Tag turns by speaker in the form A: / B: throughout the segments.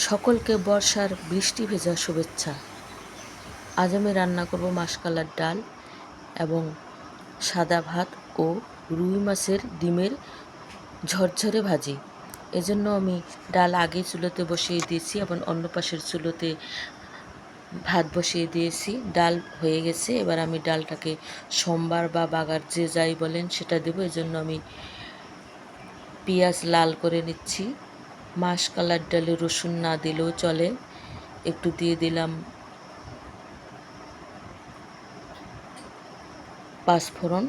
A: সকলকে বর্ষার বৃষ্টি ভেজা শুভেচ্ছা। আজ আমি রান্না করব মাসকলাইর ডাল এবং সাদা ভাত ও রুই মাছের ডিমের ঝরঝরে ভাজি। এজন্য আমি ডাল আগে চুলোতে বসিয়ে দিয়েছি এবং অন্য পাশের চুলোতে ভাত বসিয়ে দিয়েছি। ডাল হয়ে গেছে, এবার আমি ডালটাকে সম্বার বা বাগার যে যাই বলেন সেটা দেবো। এজন্য আমি পেঁয়াজ লাল করে নিচ্ছি। মাসকলাইর ডালে রসুন না দিলেও চলে, একটু দিয়ে দিলাম পাঁচফোড়ন।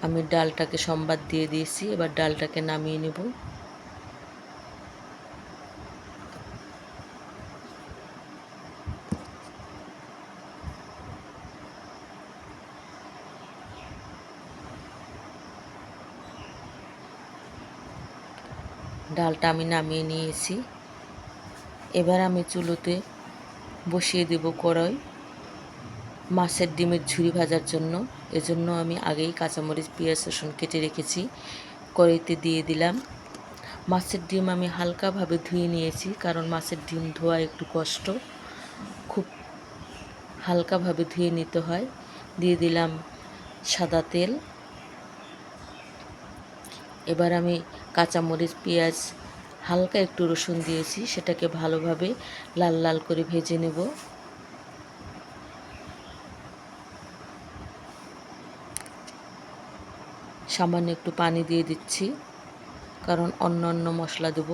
A: আমি ডালটাকে সম্বাদ দিয়ে দিয়েছি, এবার ডালটাকে নামিয়ে নেব। ডালটা আমি নামিয়ে নিয়েছি। এবার আমি চুলোতে বসিয়ে দেব কড়াই মাছের ডিমের ঝুরি ভাজার জন্য। এজন্য আমি আগেই কাঁচামরিচ পেঁয়াজ রসুন কেটে রেখেছি, কড়াইতে দিয়ে দিলাম। মাছের ডিম আমি হালকাভাবে ধুয়ে নিয়েছি, কারণ মাছের ডিম ধোয়া একটু কষ্ট, খুব হালকাভাবে ধুয়ে নিতে হয়। দিয়ে দিলাম সাদা তেল। এবার আমি কাঁচামরিচ পেঁয়াজ হালকা একটু রসুন দিয়েছি, সেটাকে ভালোভাবে লাল লাল করে ভেজে নেব। সামান্য একটু পানি দিয়ে দিচ্ছি, কারণ অন্য মশলা দেব।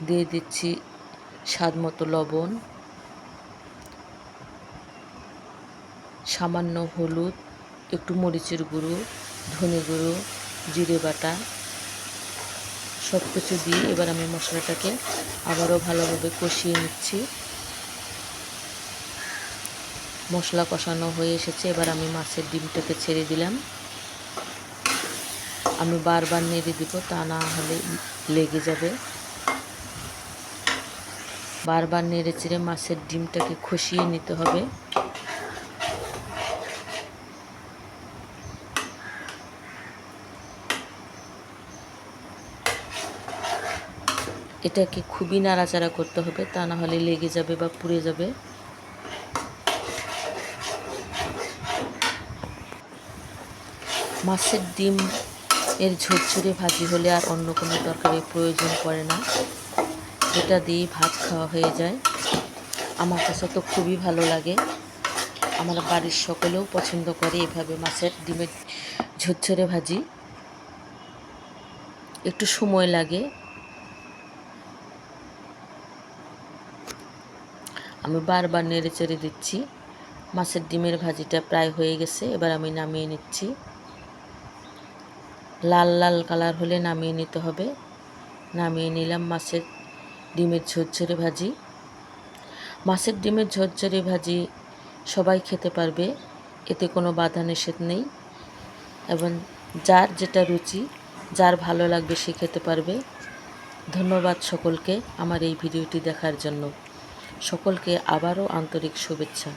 A: দিয়ে দিচ্ছি স্বাদ মতো লবণ, সামান্য হলুদ, একটু মরিচের গুঁড়ো, ধনে গুঁড়ো, জিরে বাটা সব কিছু দিয়ে এবার আমি মশলাটাকে আবারও ভালোভাবে কষিয়ে নিচ্ছি। মশলা কষানো হয়ে এসেছে, এবার আমি মাছের ডিমটাকে ছেড়ে দিলাম। আমি বারবার নেড়ে দিব, তা না হলে লেগে যাবে। বারবার নেড়ে চেড়ে মাছের ডিমটাকে খসিয়ে নিতে হবে। এটাকে খুবই নাড়াচাড়া করতে হবে, তা না হলে লেগে যাবে বা পুড়ে যাবে। মাছের ডিম এর ঝরঝরে ভাজি হলে আর অন্য কোনো তরকারির প্রয়োজন পড়ে না, এটা দিয়েই ভাত খাওয়া হয়ে যায়। আমার কাছে তো খুবই ভালো লাগে, আমার বাড়ির সকলেও পছন্দ করে এভাবে মাছের ডিমের ঝরঝরে ভাজি। একটু সময় লাগে। আমি বারবার নেড়ে চেড়ে দিচ্ছি। মাছের ডিমের ভাজিটা প্রায় হয়ে গেছে, এবার আমি নামিয়ে নিচ্ছি। লাল লাল কালার হলে নামিয়ে নিতে হবে। নামিয়ে নিলাম মাছের ডিমের ঝরঝরে ভাজি। মাছের ডিমের ঝরঝরে ভাজি সবাই খেতে পারবে, এতে কোনো বাধা নিষেধ নেই, এবং যার যেটা রুচি, যার ভালো লাগবে সে খেতে পারবে। ধন্যবাদ সকলকে আমার এই ভিডিওটি দেখার জন্য। সকলকে আবারও আন্তরিক শুভেচ্ছা।